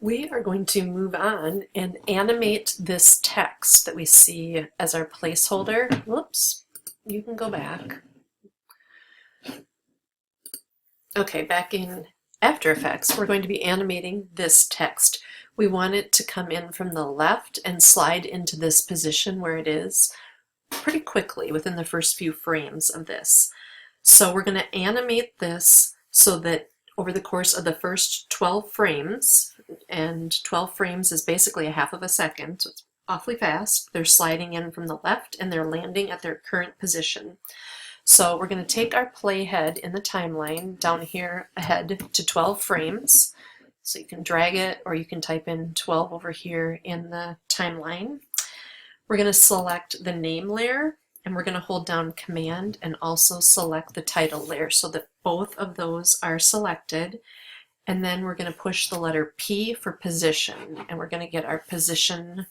We are going to move on and animate this text that we see as our placeholder. Whoops, you can go back. Okay, back in After Effects, we're going to be animating this text. We want it to come in from the left and slide into this position where it is pretty quickly within the first few frames of this. So we're going to animate this so that over the course of the first 12 frames, and 12 frames is basically a half of a second, so it's awfully fast, they're sliding in from the left and they're landing at their current position. So we're going to take our playhead in the timeline down here ahead to 12 frames. So you can drag it or you can type in 12 over here in the timeline. We're going to select the name layer and we're going to hold down Command and also select the title layer so that both of those are selected. And then we're going to push the letter P for position and we're going to get our position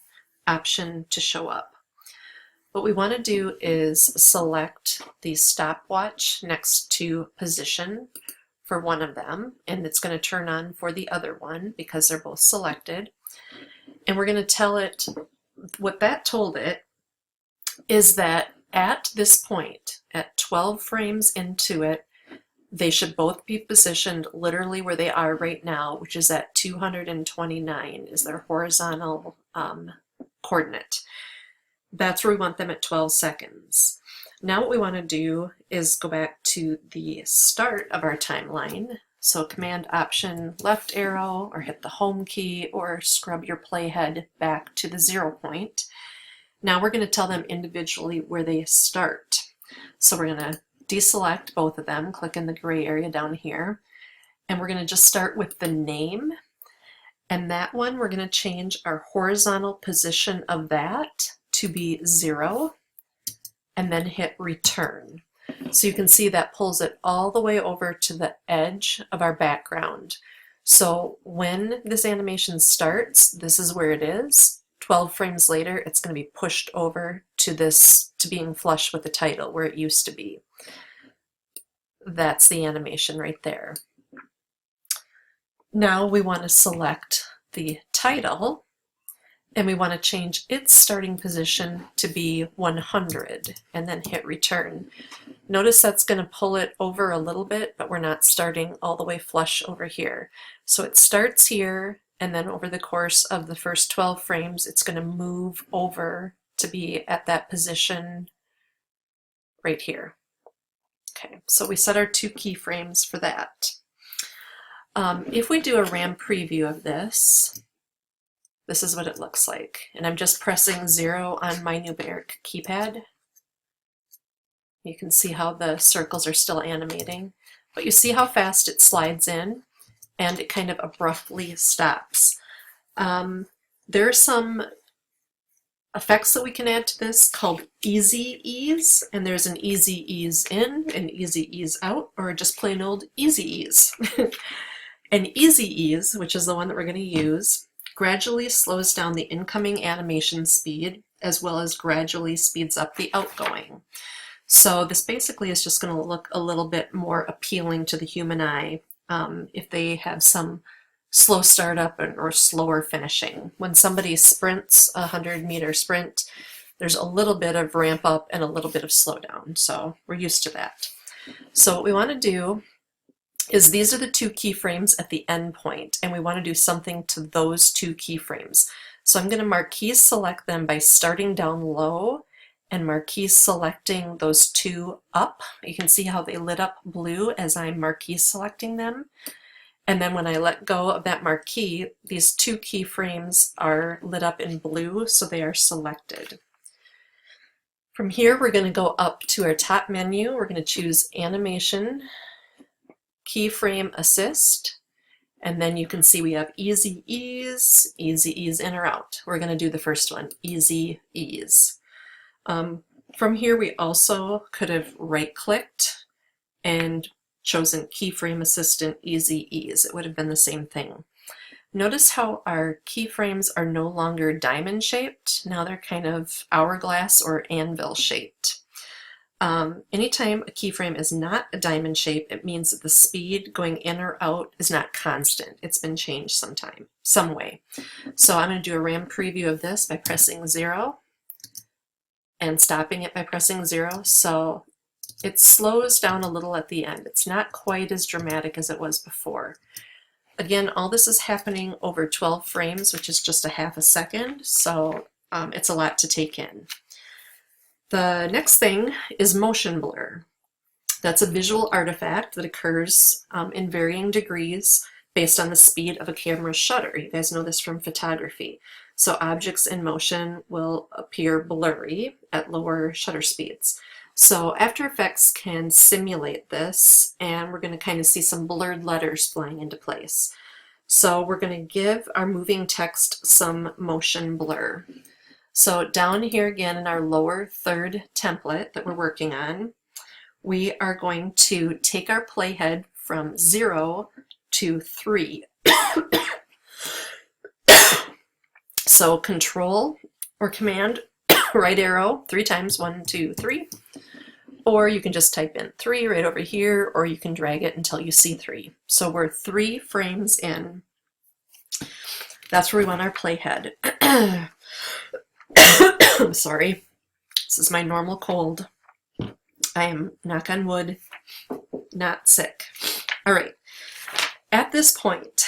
option to show up. What we want to do is select the stopwatch next to position for one of them, and it's going to turn on for the other one because they're both selected. And we're going to tell it, what that told it is that at this point, at 12 frames into it, they should both be positioned literally where they are right now, which is at 229 is their horizontal coordinate. That's where we want them at 12 seconds. Now what we want to do is go back to the start of our timeline. So Command Option left arrow or hit the home key or scrub your playhead back to the 0 point. Now we're going to tell them individually where they start. So we're going to deselect both of them, click in the gray area down here, and we're going to just start with the name. And that one we're going to change our horizontal position of that to be 0 and then hit return. So you can see that pulls it all the way over to the edge of our background. So when this animation starts, this is where it is. 12 frames later, it's going to be pushed over to this, to being flush with the title where it used to be. That's the animation right there. Now we want to select the title and we want to change its starting position to be 100 and then hit return. Notice that's going to pull it over a little bit, but we're not starting all the way flush over here. So it starts here and then over the course of the first 12 frames it's going to move over to be at that position right here. Okay, so we set our 2 keyframes for that. If we do a RAM preview of this, this is what it looks like. And I'm just pressing 0 on my numeric keypad. You can see how the circles are still animating, but you see how fast it slides in and it kind of abruptly stops. There are some effects that we can add to this called easy ease, and there's an easy ease in, an easy ease out, or just plain old easy ease. An easy ease, which is the one that we're going to use, gradually slows down the incoming animation speed as well as gradually speeds up the outgoing. So this basically is just going to look a little bit more appealing to the human eye if they have some slow startup or slower finishing. When somebody sprints a 100-meter sprint, there's a little bit of ramp up and a little bit of slowdown, so we're used to that. So what we want to do is these are the 2 keyframes at the end point, and we want to do something to those 2 keyframes. So I'm going to marquee select them by starting down low and marquee selecting those 2 up. You can see how they lit up blue as I'm marquee selecting them. And then when I let go of that marquee, these 2 keyframes are lit up in blue, so they are selected. From here, we're going to go up to our top menu. We're going to choose Animation, Keyframe Assist, and then you can see we have Easy Ease in or out. We're going to do the first one, Easy Ease. From here, we also could have right-clicked and chosen Keyframe Assistant Easy Ease. It would have been the same thing. Notice how our keyframes are no longer diamond shaped. Now they're kind of hourglass or anvil shaped. Anytime a keyframe is not a diamond shape, it means that the speed going in or out is not constant. It's been changed some way. So I'm going to do a RAM preview of this by pressing 0 and stopping it by pressing 0. So it slows down a little at the end. It's not quite as dramatic as it was before. Again, all this is happening over 12 frames, which is just a half a second, so it's a lot to take in. The next thing is motion blur. That's a visual artifact that occurs in varying degrees based on the speed of a camera's shutter. You guys know this from photography. So objects in motion will appear blurry at lower shutter speeds. So After Effects can simulate this, and we're going to kind of see some blurred letters flying into place. So we're going to give our moving text some motion blur. So down here again in our lower third template that we're working on, we are going to take our playhead from 0 to 3. So Control or Command right arrow 3 times, 1, 2, 3. Or you can just type in 3 right over here, or you can drag it until you see 3. So we're 3 frames in. That's where we want our playhead. I'm sorry. This is my normal cold. I am, knock on wood, not sick. All right. At this point,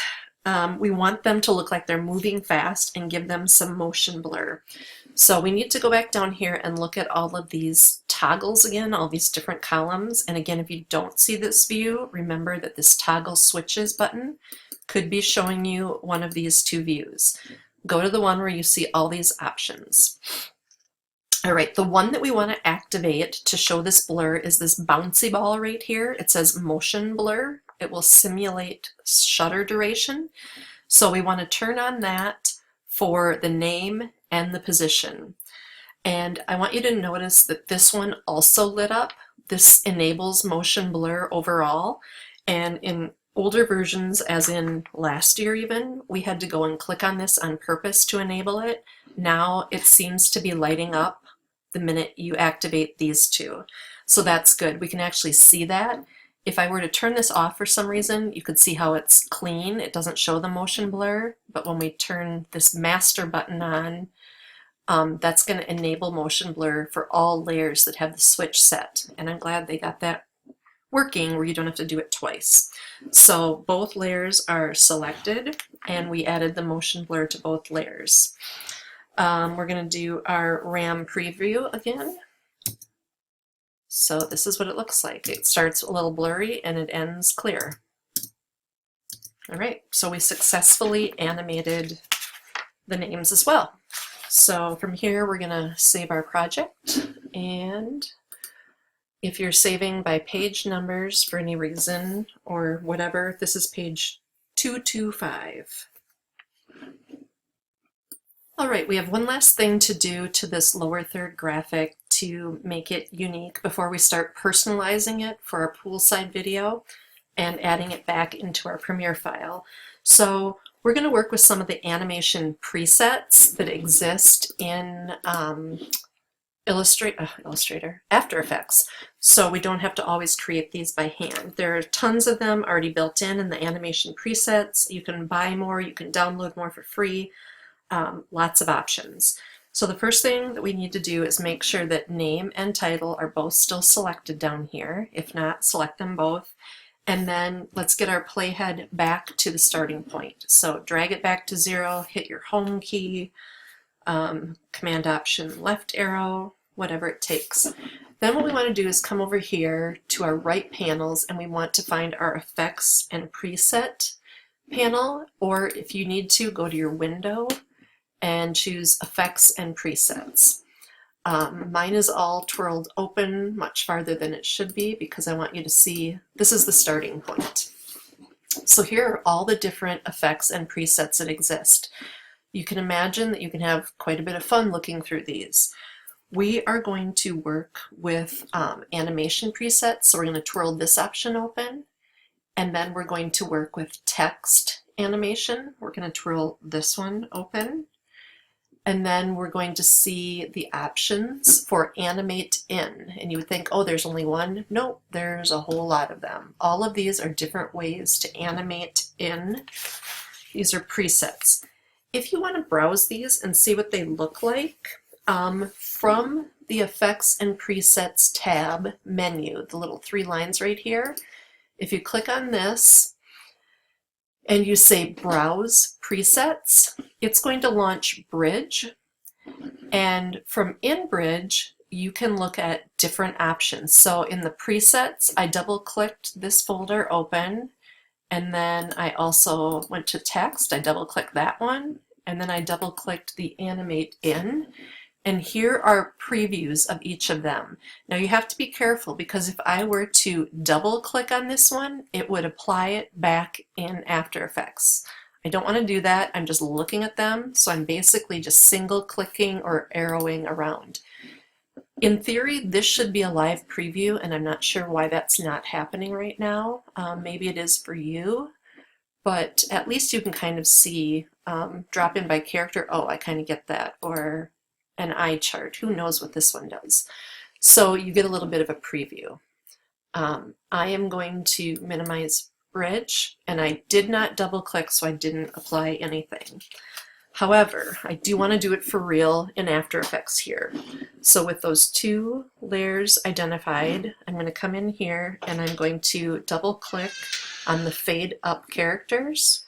we want them to look like they're moving fast and give them some motion blur. So we need to go back down here and look at all of these toggles again, all these different columns. And again, if you don't see this view, remember that this toggle switches button could be showing you one of these 2 views. Go to the one where you see all these options. All right, the one that we want to activate to show this blur is this bouncy ball right here. It says motion blur. It will simulate shutter duration. So we want to turn on that for the name and the position. And I want you to notice that this one also lit up. This enables motion blur overall. And in older versions, as in last year even, we had to go and click on this on purpose to enable it. Now it seems to be lighting up the minute you activate these 2. So that's good. We can actually see that. If I were to turn this off for some reason, you could see how it's clean. It doesn't show the motion blur, but when we turn this master button on, that's going to enable motion blur for all layers that have the switch set. And I'm glad they got that working where you don't have to do it twice. So both layers are selected, and we added the motion blur to both layers. We're going to do our RAM preview again. So this is what it looks like. It starts a little blurry and it ends clear. All right, so we successfully animated the names as well. So from here, we're going to save our project. And if you're saving by page numbers for any reason or whatever, this is page 225. All right, we have one last thing to do to this lower third graphic to make it unique before we start personalizing it for our poolside video and adding it back into our Premiere file. So we're going to work with some of the animation presets that exist in After Effects. So we don't have to always create these by hand. There are tons of them already built in the animation presets. You can buy more, you can download more for free. Lots of options. So the first thing that we need to do is make sure that name and title are both still selected down here. If not, select them both. And then let's get our playhead back to the starting point. So drag it back to 0, hit your home key, Command Option left arrow, whatever it takes. Then what we want to do is come over here to our right panels, and we want to find our effects and preset panel, or if you need to, go to your window and choose effects and presets. Mine is all twirled open much farther than it should be because I want you to see this is the starting point. So here are all the different effects and presets that exist. You can imagine that you can have quite a bit of fun looking through these. We are going to work with animation presets, so we're going to twirl this option open, and then we're going to work with text animation. We're going to twirl this one open. And then we're going to see the options for animate in. And you would think, oh, there's only one. Nope, there's a whole lot of them. All of these are different ways to animate in. These are presets. If you want to browse these and see what they look like, from the Effects and Presets tab menu, the little 3 lines right here, if you click on this and you say Browse Presets, it's going to launch Bridge. And from in Bridge, you can look at different options. So in the presets, I double-clicked this folder open, and then I also went to text, I double-clicked that one, and then I double-clicked the animate in. And here are previews of each of them. Now you have to be careful because if I were to double click on this one, it would apply it back in After Effects. I don't want to do that. I'm just looking at them, so I'm basically just single clicking or arrowing around. In theory, this should be a live preview, and I'm not sure why that's not happening right now. Maybe it is for you, but at least you can kind of see drop in by character. Oh, I kind of get that. Or an eye chart. Who knows what this one does? So you get a little bit of a preview. I am going to minimize Bridge, and I did not double click, so I didn't apply anything. However, I do want to do it for real in After Effects here. So with those 2 layers identified, I'm going to come in here and I'm going to double click on the fade up characters,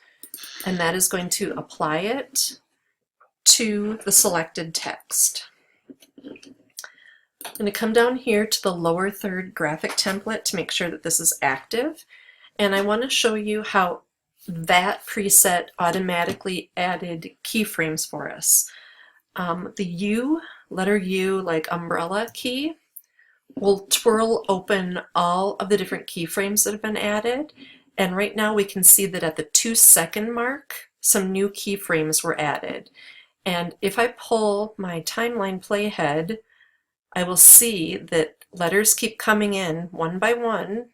and that is going to apply it to the selected text. I'm going to come down here to the lower third graphic template to make sure that this is active, and I want to show you how that preset automatically added keyframes for us. The U, letter U, like umbrella key, will twirl open all of the different keyframes that have been added, and right now we can see that at the 2-second mark some new keyframes were added. And if I pull my timeline playhead, I will see that letters keep coming in one by one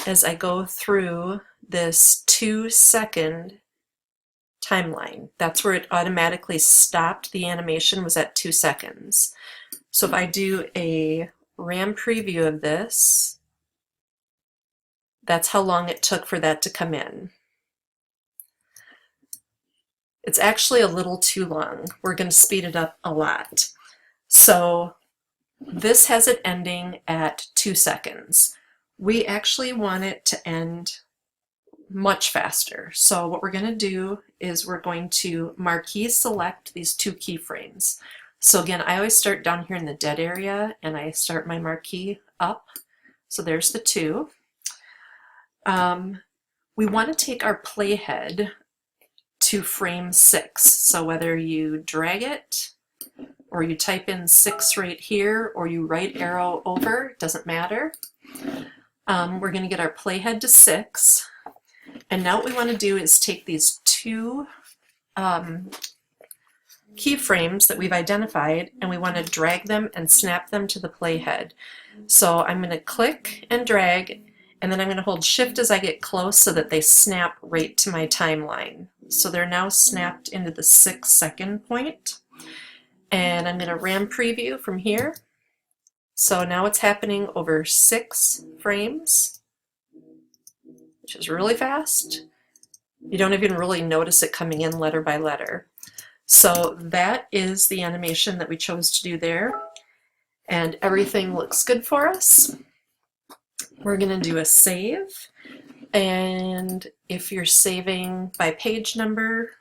as I go through this 2-second timeline. That's where it automatically stopped. The animation was at 2 seconds. So if I do a RAM preview of this, that's how long it took for that to come in. It's actually a little too long. We're going to speed it up a lot. So this has it ending at 2 seconds. We actually want it to end much faster. So what we're going to do is we're going to marquee select these 2 keyframes. So again, I always start down here in the dead area and I start my marquee up. So there's the 2. We want to take our playhead to frame 6. So whether you drag it or you type in 6 right here or you right arrow over, doesn't matter. We're going to get our playhead to 6. And now what we want to do is take these 2 keyframes that we've identified and we want to drag them and snap them to the playhead. So I'm going to click and drag, and then I'm going to hold shift as I get close so that they snap right to my timeline. So they're now snapped into the 6-second point. And I'm going to RAM preview from here. So now it's happening over 6 frames, which is really fast. You don't even really notice it coming in letter by letter. So that is the animation that we chose to do there. And everything looks good for us. We're going to do a save. And if you're saving by page number,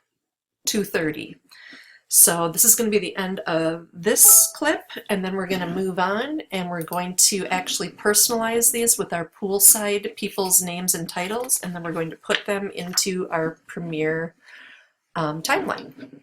230. So this is going to be the end of this clip, and then we're going to move on and we're going to actually personalize these with our poolside people's names and titles, and then we're going to put them into our Premiere timeline.